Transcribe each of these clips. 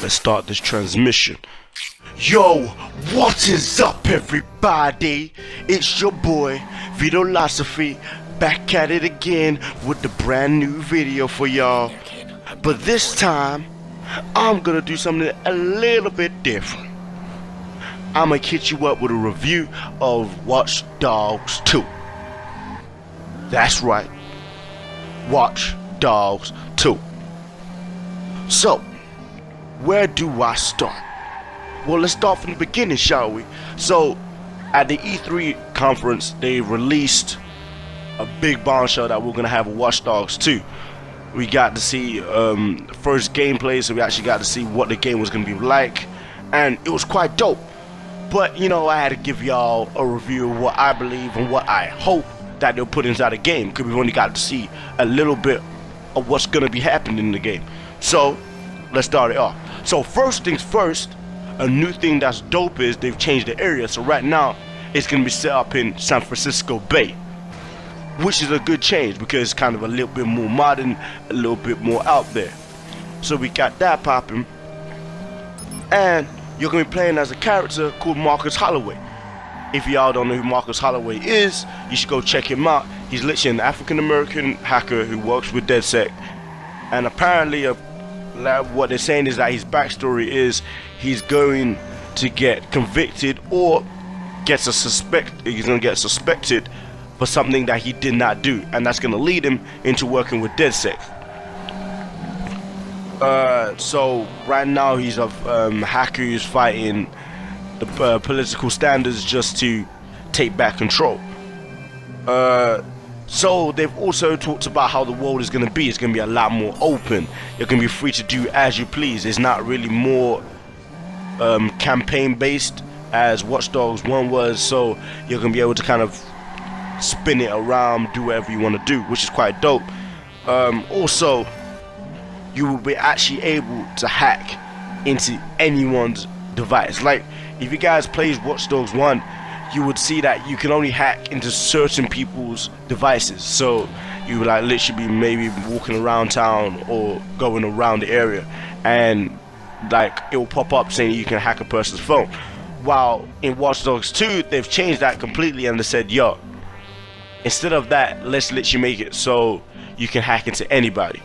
Let's start this transmission. Yo, what is up, everybody? It's your boy Philosophy, back at it again with the brand new video for y'all. But this time, I'm gonna do something a little bit different. I'm gonna hit you up with a review of Watchdogs 2. That's right, Watchdogs 2. So, where do I start? Well, let's start from the beginning, shall we? So, at the E3 conference, they released a big bombshell that we're gonna have a Watchdogs 2. We got to see first gameplay, so we actually got to see what the game was gonna be like, and it was quite dope. But you know, I had to give y'all a review of what I believe and what I hope that they'll put inside the game, because we've only got to see a little bit of what's gonna be happening in the game. So let's start it off. So first things first, a new thing that's dope is they've changed the area. So right now it's gonna be set up in San Francisco Bay, which is a good change because it's kind of a little bit more modern, a little bit more out there. So we got that popping, and you're gonna be playing as a character called Marcus Holloway. If y'all don't know who Marcus Holloway is, you should go check him out. He's literally an African-American hacker who works with DedSec, and apparently what they're saying is that his backstory is he's going to get convicted or he's going to get suspected for something that he did not do, and that's going to lead him into working with DedSec. So right now he's a hacker who's fighting the political standards just to take back control. So they've also talked about how the world is going to be. It's going to be a lot more open. You're going to be free to do as you please. It's not really more campaign based as Watchdogs 1 was, so you're going to be able to kind of spin it around, do whatever you want to do, which is quite dope. Also, you will be actually able to hack into anyone's device. Like, if you guys played Watchdogs 1, you would see that you can only hack into certain people's devices. So you would like literally be maybe walking around town or going around the area, and like it will pop up saying you can hack a person's phone. While in Watchdogs 2, they've changed that completely, and they said, yo, instead of that, let's literally make it so you can hack into anybody.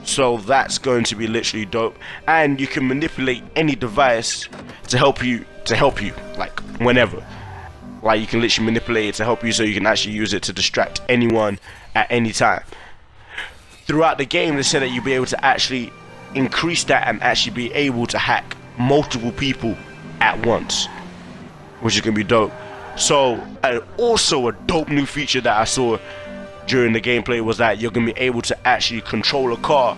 So that's going to be literally dope, and you can manipulate any device to help you like whenever. Like, you can literally manipulate it to help you, so you can actually use it to distract anyone at any time. Throughout the game, they said that you'll be able to actually increase that and actually be able to hack multiple people at once, which is gonna be dope. So also a dope new feature that I saw during the gameplay was that you're gonna be able to actually control a car,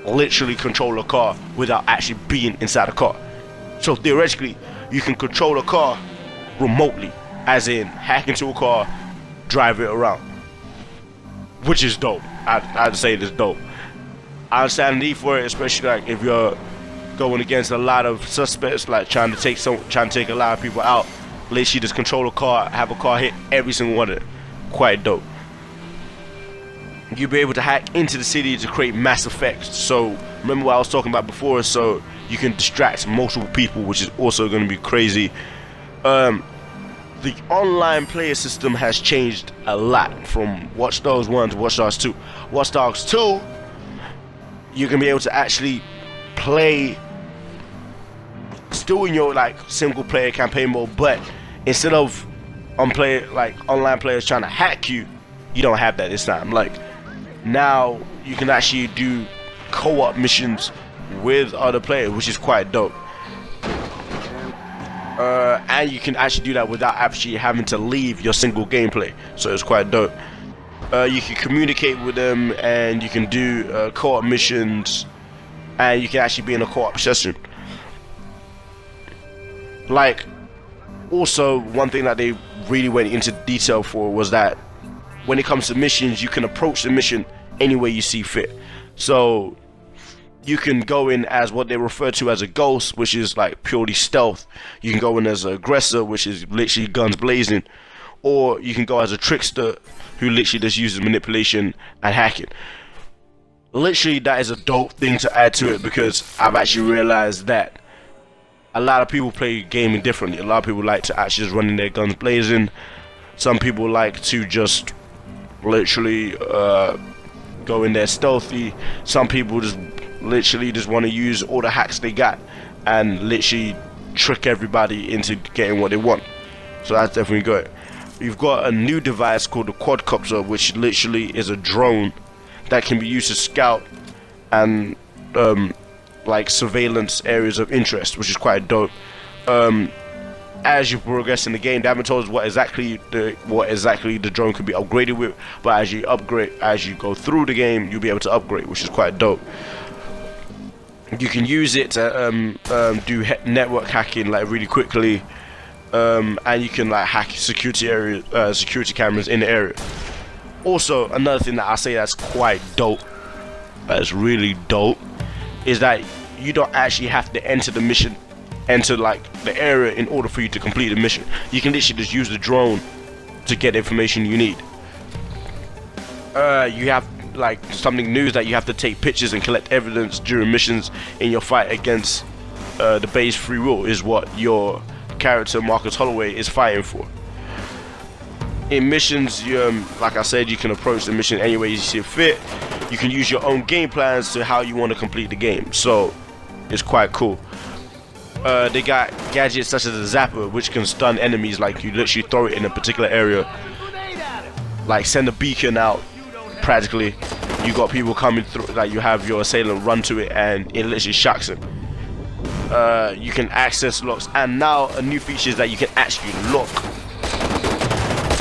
literally control a car without actually being inside a car. So theoretically, you can control a car remotely, as in hack into a car, drive it around, which is dope. I'd say it is dope. I understand the need for it, especially like if you're going against a lot of suspects, like trying to take a lot of people out. Literally just control a car, have a car hit every single one of them. Quite dope. You'll be able to hack into the city to create mass effects. So remember what I was talking about before, so you can distract multiple people, which is also going to be crazy. The online player system has changed a lot from Watchdogs 1 to Watchdogs 2. Watchdogs 2, you're going to be able to actually play still in your like single player campaign mode, but instead of online players trying to hack you, you don't have that this time. Like, now you can actually do co-op missions with other players, which is quite dope. And you can actually do that without actually having to leave your single gameplay, so it's quite dope. You can communicate with them, and you can do co-op missions, and you can actually be in a co-op session. Like, also one thing that they really went into detail for was that when it comes to missions, you can approach the mission any way you see fit. So you can go in as what they refer to as a ghost, which is like purely stealth. You can go in as an aggressor, which is literally guns blazing, or you can go as a trickster who literally just uses manipulation and hacking. literally that is a dope thing to add to it, because I've actually realized that a lot of people play gaming differently. A lot of people like to actually just running their guns blazing. Some people like to just literally go in there stealthy. Some people just literally just want to use all the hacks they got and literally trick everybody into getting what they want. So that's definitely good. You've got a new device called the quadcopter, which literally is a drone that can be used to scout and like surveillance areas of interest, which is quite dope. As you progress in the game, they haven't told us what exactly the drone could be upgraded with, but as you go through the game, you'll be able to upgrade, which is quite dope. You can use it to do network hacking like really quickly, and you can like hack security cameras in the area. Also, another thing that I say that's quite dope, that's really dope, is that you don't actually have to enter like the area in order for you to complete the mission. You can literally just use the drone to get the information you need. You have like something new is that you have to take pictures and collect evidence during missions in your fight against the base free will, is what your character Marcus Holloway is fighting for. In missions, like I said, you can approach the mission any way you see fit. You can use your own game plans to how you want to complete the game, so it's quite cool. They got gadgets such as a zapper, which can stun enemies. Like you literally throw it in a particular area, like send a beacon out. Practically, you got people coming through, like you have your assailant run to it and it literally shocks him. You can access locks, and now a new feature is that you can actually lock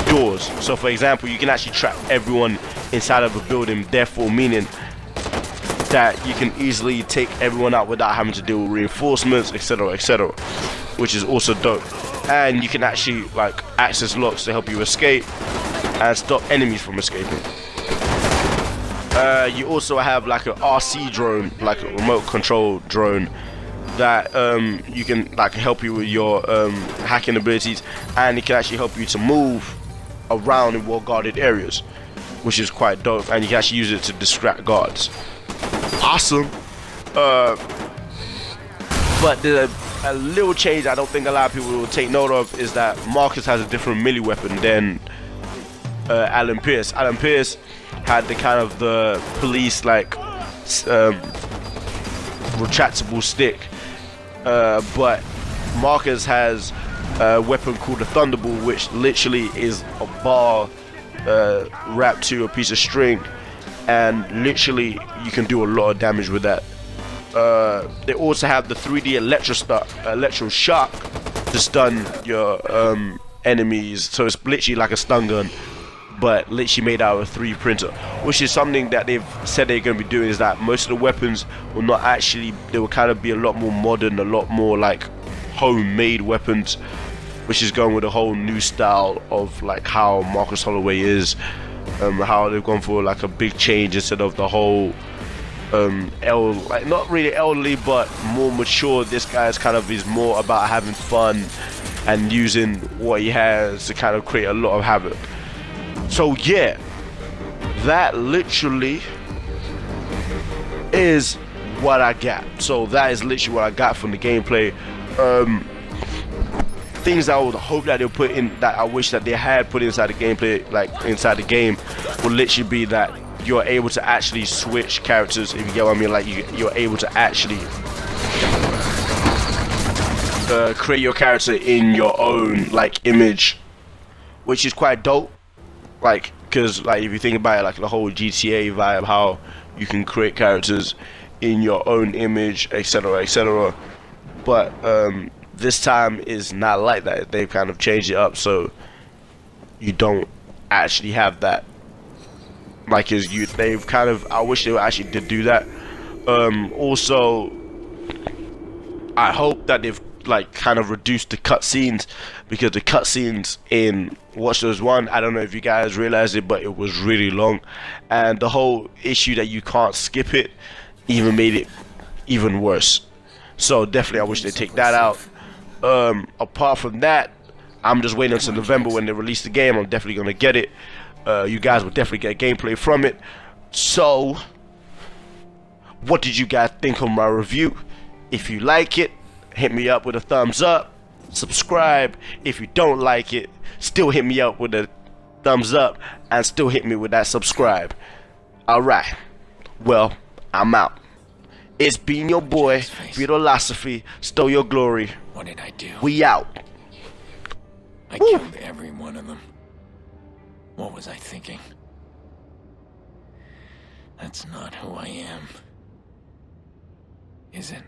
doors. So for example, you can actually trap everyone inside of a building, therefore meaning that you can easily take everyone out without having to deal with reinforcements, etc, etc, which is also dope. And you can actually like access locks to help you escape and stop enemies from escaping. You also have like an RC drone, like a remote control drone, that you can like help you with your hacking abilities, and it can actually help you to move around in well-guarded areas, which is quite dope. And you can actually use it to distract guards. Awesome. But there's a little change I don't think a lot of people will take note of, is that Marcus has a different melee weapon than Alan Pierce. Alan Pierce had the kind of the police like retractable stick, but Marcus has a weapon called the Thunderbolt, which literally is a bar wrapped to a piece of string, and literally you can do a lot of damage with that. They also have the 3D electro shock to stun your enemies, so it's literally like a stun gun, but literally made out of a 3D printer, which is something that they've said they're going to be doing, is that most of the weapons will not actually, they will kind of be a lot more modern, a lot more like homemade weapons, which is going with a whole new style of like how Marcus Holloway is, how they've gone for like a big change instead of the whole like not really elderly but more mature. This guy's kind of is more about having fun and using what he has to kind of create a lot of havoc. So yeah, that literally is what I got. So that is literally what I got from the gameplay. Things I would hope that they'll put in, that I wish that they had put inside the gameplay, like inside the game, would literally be that you're able to actually switch characters, if you get what I mean. Like you're able to actually create your character in your own like image, which is quite dope. Like, because like if you think about it, like the whole GTA vibe, how you can create characters in your own image, etc, etc. But this time is not like that. They've kind of changed it up so you don't actually have that. Like they've kind of, I wish they actually did do that. Also, I hope that they've like kind of reduced the cutscenes, because the cutscenes in Watchdogs 1, I don't know if you guys realized it, but it was really long, and the whole issue that you can't skip it even made it even worse. So definitely I wish they take that out. Apart from that, I'm just waiting until November when they release the game. I'm definitely gonna get it. You guys will definitely get gameplay from it. So What did you guys think of my review? If you like it, hit me up with a thumbs up. Subscribe. If you don't like it, still hit me up with a thumbs up and still hit me with that subscribe. Alright, well, I'm out. It's been your boy, Philosophy, Stole Your Glory. What did I do? We out. I killed every one of them. What was I thinking? That's not who I am. Is it?